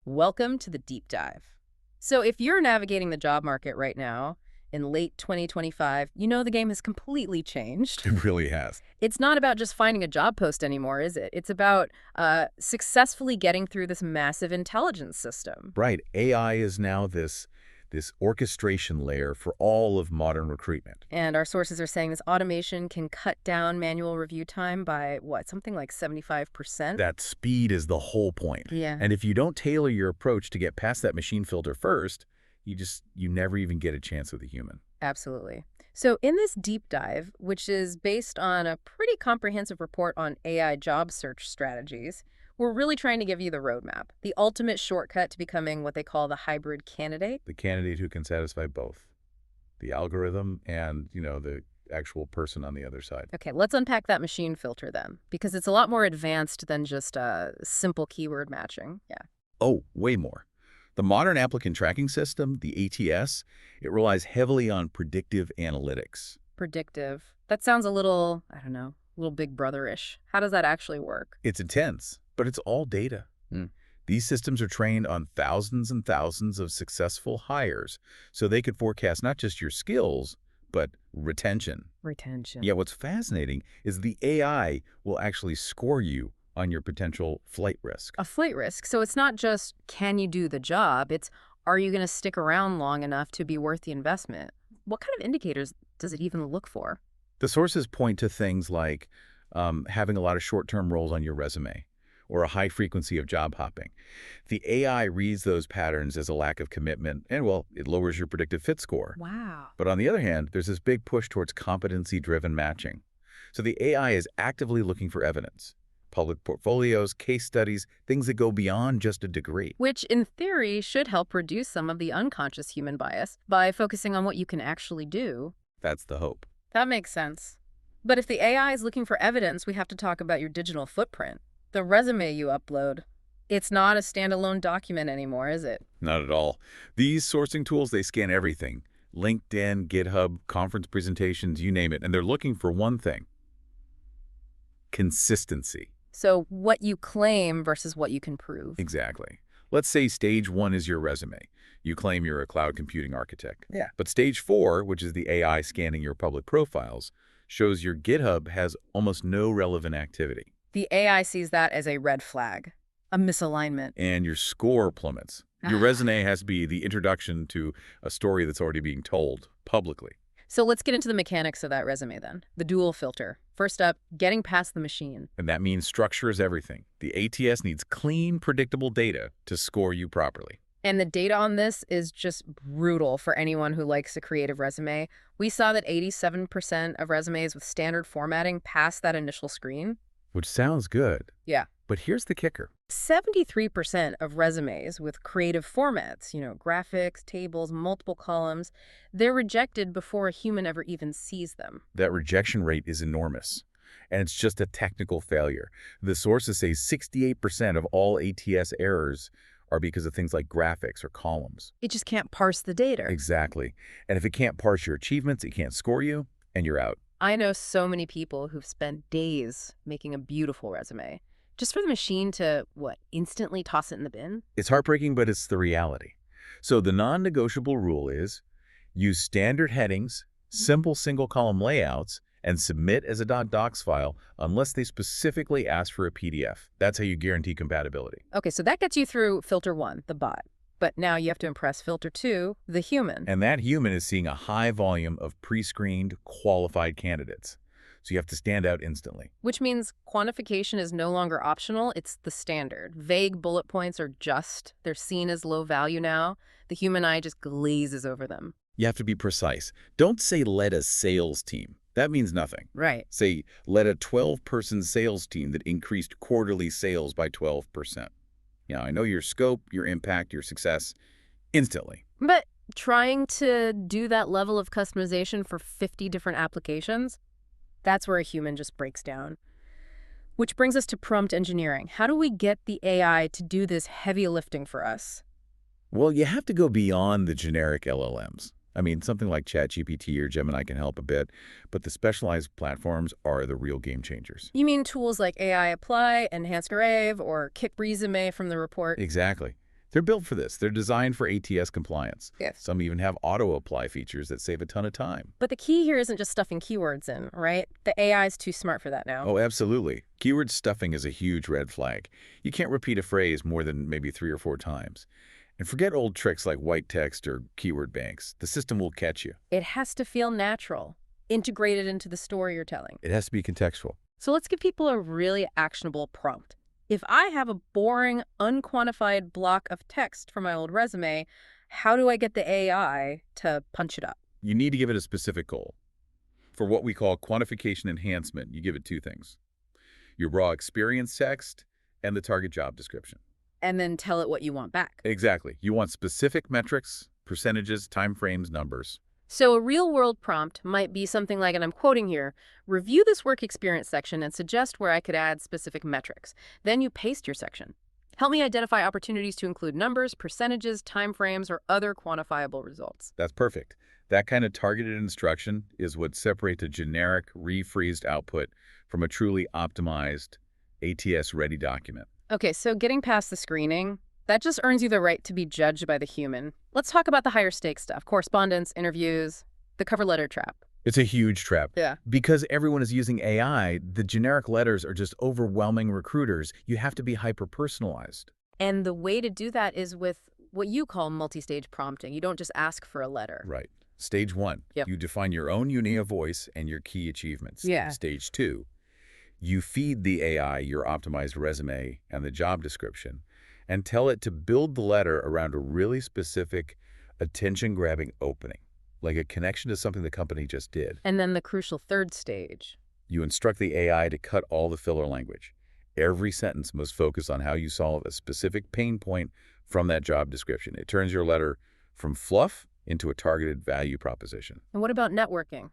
Welcome to the deep dive. So if you're navigating the job market right now, in late 2025, you know the game has completely changed. It really has. It's not about just finding a job post anymore, is it? It's about successfully getting through this massive intelligence system. Right. AI is now this orchestration layer for all of modern recruitment. And our sources are saying this automation can cut down manual review time by, what, something like 75%? That speed is the whole point. Yeah. And if you don't tailor your approach to get past that machine filter first, you never even get a chance with a human. Absolutely. So in this deep dive, which is based on a pretty comprehensive report on AI job search strategies, we're really trying to give you the roadmap, the ultimate shortcut to becoming what they call the hybrid candidate. The candidate who can satisfy both the algorithm and, the actual person on the other side. Okay, let's unpack that machine filter then, because it's a lot more advanced than just simple keyword matching. Yeah. Oh, way more. The modern applicant tracking system, the ATS, it relies heavily on predictive analytics. Predictive. That sounds a little, I don't know, a little Big Brother-ish. How does that actually work? It's intense, but it's all data. These systems are trained on thousands and thousands of successful hires, so they could forecast not just your skills, but retention. Retention. Yeah, what's fascinating is the AI will actually score you on your potential flight risk. A flight risk. So it's not just, can you do the job? It's, are you going to stick around long enough to be worth the investment? What kind of indicators does it even look for? The sources point to things like having a lot of short-term roles on your resume or a high frequency of job hopping. The AI reads those patterns as a lack of commitment, and, well, it lowers your predictive fit score. Wow. But on the other hand, there's this big push towards competency-driven matching. So the AI is actively looking for evidence. Public portfolios, case studies, things that go beyond just a degree. Which, in theory, should help reduce some of the unconscious human bias by focusing on what you can actually do. That's the hope. That makes sense. But if the AI is looking for evidence, we have to talk about your digital footprint. The resume you upload. It's not a standalone document anymore, is it? Not at all. These sourcing tools, they scan everything. LinkedIn, GitHub, conference presentations, you name it. And they're looking for one thing: consistency. So what you claim versus what you can prove. Exactly. Let's say stage 1 is your resume. You claim you're a cloud computing architect. Yeah. But stage 4, which is the AI scanning your public profiles, shows your GitHub has almost no relevant activity. The AI sees that as a red flag, a misalignment. And your score plummets. Your resume has to be the introduction to a story that's already being told publicly. So let's get into the mechanics of that resume then. The dual filter. First up, getting past the machine. And that means structure is everything. The ATS needs clean, predictable data to score you properly. And the data on this is just brutal for anyone who likes a creative resume. We saw that 87% of resumes with standard formatting pass that initial screen. Which sounds good. Yeah. But here's the kicker. 73% of resumes with creative formats, graphics, tables, multiple columns, they're rejected before a human ever even sees them. That rejection rate is enormous. And it's just a technical failure. The sources say 68% of all ATS errors are because of things like graphics or columns. It just can't parse the data. Exactly. And if it can't parse your achievements, it can't score you, and you're out. I know so many people who've spent days making a beautiful resume just for the machine to, instantly toss it in the bin? It's heartbreaking, but it's the reality. So the non-negotiable rule is use standard headings, simple single-column layouts, and submit as a .docs file unless they specifically ask for a PDF. That's how you guarantee compatibility. Okay, so that gets you through filter 1, the bot. But now you have to impress filter 2, the human. And that human is seeing a high volume of pre-screened, qualified candidates. So you have to stand out instantly. Which means quantification is no longer optional, it's the standard. Vague bullet points are they're seen as low value now. The human eye just glazes over them. You have to be precise. Don't say led a sales team. That means nothing. Right. Say led a 12-person sales team that increased quarterly sales by 12%. I know your scope, your impact, your success instantly. But trying to do that level of customization for 50 different applications, that's where a human just breaks down. Which brings us to prompt engineering. How do we get the AI to do this heavy lifting for us? Well, you have to go beyond the generic LLMs. I mean, something like ChatGPT or Gemini can help a bit, but the specialized platforms are the real game changers. You mean tools like AI Apply, Enhanced Grave, or Kip Resume from the report? Exactly. They're built for this. They're designed for ATS compliance. Yes. Some even have auto-apply features that save a ton of time. But the key here isn't just stuffing keywords in, right? The AI is too smart for that now. Oh, absolutely. Keyword stuffing is a huge red flag. You can't repeat a phrase more than maybe 3 or 4 times. And forget old tricks like white text or keyword banks. The system will catch you. It has to feel natural, integrated into the story you're telling. It has to be contextual. So let's give people a really actionable prompt. If I have a boring, unquantified block of text from my old resume, how do I get the AI to punch it up? You need to give it a specific goal. For what we call quantification enhancement, you give it 2 things: your raw experience text and the target job description. And then tell it what you want back. Exactly. You want specific metrics, percentages, timeframes, numbers. So a real-world prompt might be something like, and I'm quoting here, review this work experience section and suggest where I could add specific metrics. Then you paste your section. Help me identify opportunities to include numbers, percentages, timeframes, or other quantifiable results. That's perfect. That kind of targeted instruction is what separates a generic, refreezed output from a truly optimized, ATS-ready document. Okay, so getting past the screening, that just earns you the right to be judged by the human. Let's talk about the higher stakes stuff: correspondence, interviews, the cover letter trap. It's a huge trap. Yeah. Because everyone is using AI, the generic letters are just overwhelming recruiters. You have to be hyper-personalized. And the way to do that is with what you call multi-stage prompting. You don't just ask for a letter. Right. Stage 1, Yep. you define your own unique voice and your key achievements. Yeah. Stage 2, you feed the AI your optimized resume and the job description and tell it to build the letter around a really specific, attention-grabbing opening, like a connection to something the company just did. And then the crucial third stage. You instruct the AI to cut all the filler language. Every sentence must focus on how you solve a specific pain point from that job description. It turns your letter from fluff into a targeted value proposition. And what about networking?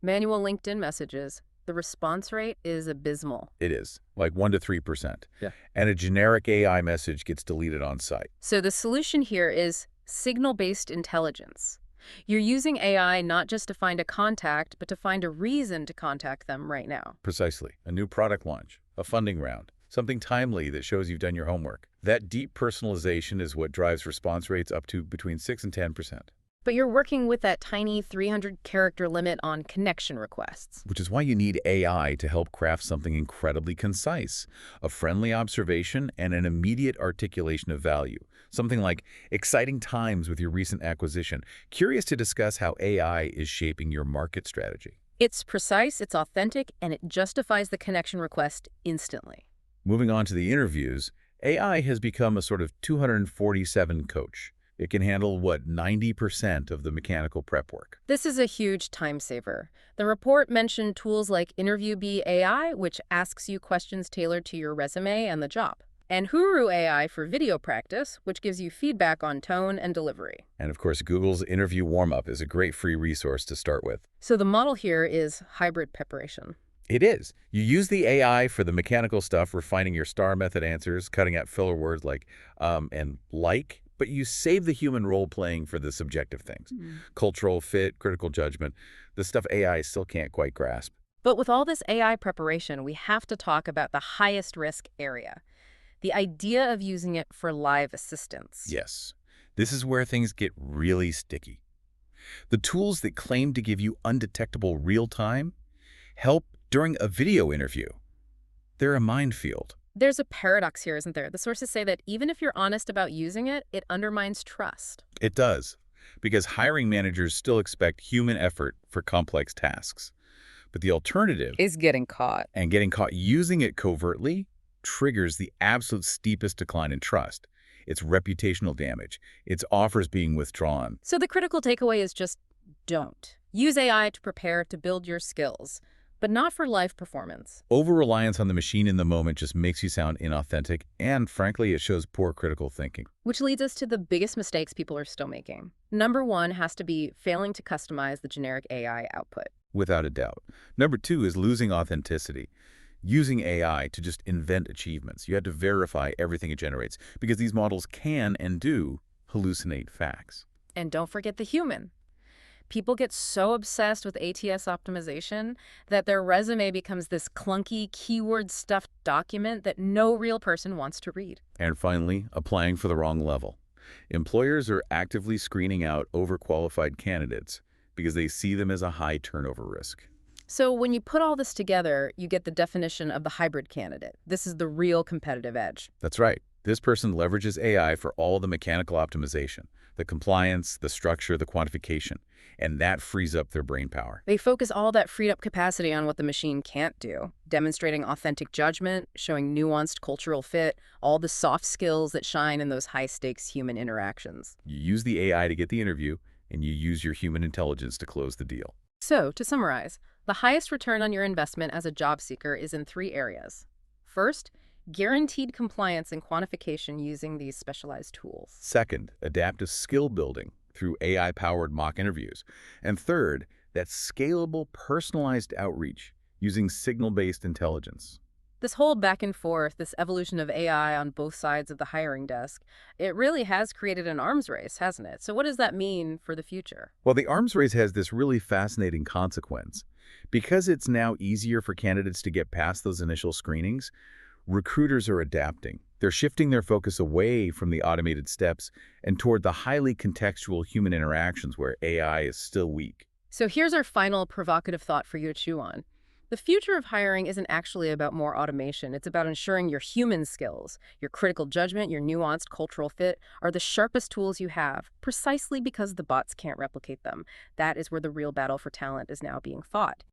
Manual LinkedIn messages. The response rate is abysmal. It is, like 1 to 3%. Yeah. And a generic AI message gets deleted on site. So the solution here is signal-based intelligence. You're using AI not just to find a contact, but to find a reason to contact them right now. Precisely. A new product launch, a funding round, something timely that shows you've done your homework. That deep personalization is what drives response rates up to between 6 and 10%. But you're working with that tiny 300-character limit on connection requests. Which is why you need AI to help craft something incredibly concise, a friendly observation and an immediate articulation of value. Something like, exciting times with your recent acquisition. Curious to discuss how AI is shaping your market strategy. It's precise, it's authentic, and it justifies the connection request instantly. Moving on to the interviews, AI has become a sort of 247 coach. It can handle, 90% of the mechanical prep work. This is a huge time saver. The report mentioned tools like InterviewBee AI, which asks you questions tailored to your resume and the job, and Huru AI for video practice, which gives you feedback on tone and delivery. And of course, Google's Interview Warm-Up is a great free resource to start with. So the model here is hybrid preparation. It is. You use the AI for the mechanical stuff, refining your STAR method answers, cutting out filler words like and like, but you save the human role-playing for the subjective things. Cultural fit, critical judgment, the stuff AI still can't quite grasp. But with all this AI preparation, we have to talk about the highest risk area, the idea of using it for live assistance. Yes, this is where things get really sticky. The tools that claim to give you undetectable real-time help during a video interview. They're a minefield. There's a paradox here, isn't there? The sources say that even if you're honest about using it, it undermines trust. It does, because hiring managers still expect human effort for complex tasks. But the alternative Is getting caught. and getting caught using it covertly triggers the absolute steepest decline in trust. It's reputational damage. It's offers being withdrawn. So the critical takeaway is just don't. Use AI to prepare to build your skills, but not for live performance. Over-reliance on the machine in the moment just makes you sound inauthentic, and frankly, it shows poor critical thinking. Which leads us to the biggest mistakes people are still making. Number one has to be failing to customize the generic AI output. Without a doubt. Number 2 is losing authenticity. Using AI to just invent achievements. You have to verify everything it generates, because these models can and do hallucinate facts. And don't forget the human. People get so obsessed with ATS optimization that their resume becomes this clunky, keyword-stuffed document that no real person wants to read. And finally, applying for the wrong level. Employers are actively screening out overqualified candidates because they see them as a high turnover risk. So when you put all this together, you get the definition of the hybrid candidate. This is the real competitive edge. That's right. This person leverages AI for all the mechanical optimization, the compliance, the structure, the quantification, and that frees up their brain power. They focus all that freed up capacity on what the machine can't do, demonstrating authentic judgment, showing nuanced cultural fit, all the soft skills that shine in those high-stakes human interactions. You use the AI to get the interview, and you use your human intelligence to close the deal. So, to summarize, the highest return on your investment as a job seeker is in 3 areas. First, guaranteed compliance and quantification using these specialized tools. Second, adaptive skill building through AI-powered mock interviews. And third, that scalable, personalized outreach using signal-based intelligence. This whole back and forth, this evolution of AI on both sides of the hiring desk, it really has created an arms race, hasn't it? So what does that mean for the future? Well, the arms race has this really fascinating consequence. Because it's now easier for candidates to get past those initial screenings, recruiters are adapting. They're shifting their focus away from the automated steps and toward the highly contextual human interactions where AI is still weak. So here's our final provocative thought for you to chew on. The future of hiring isn't actually about more automation. It's about ensuring your human skills, your critical judgment, your nuanced cultural fit are the sharpest tools you have, precisely because the bots can't replicate them. That is where the real battle for talent is now being fought.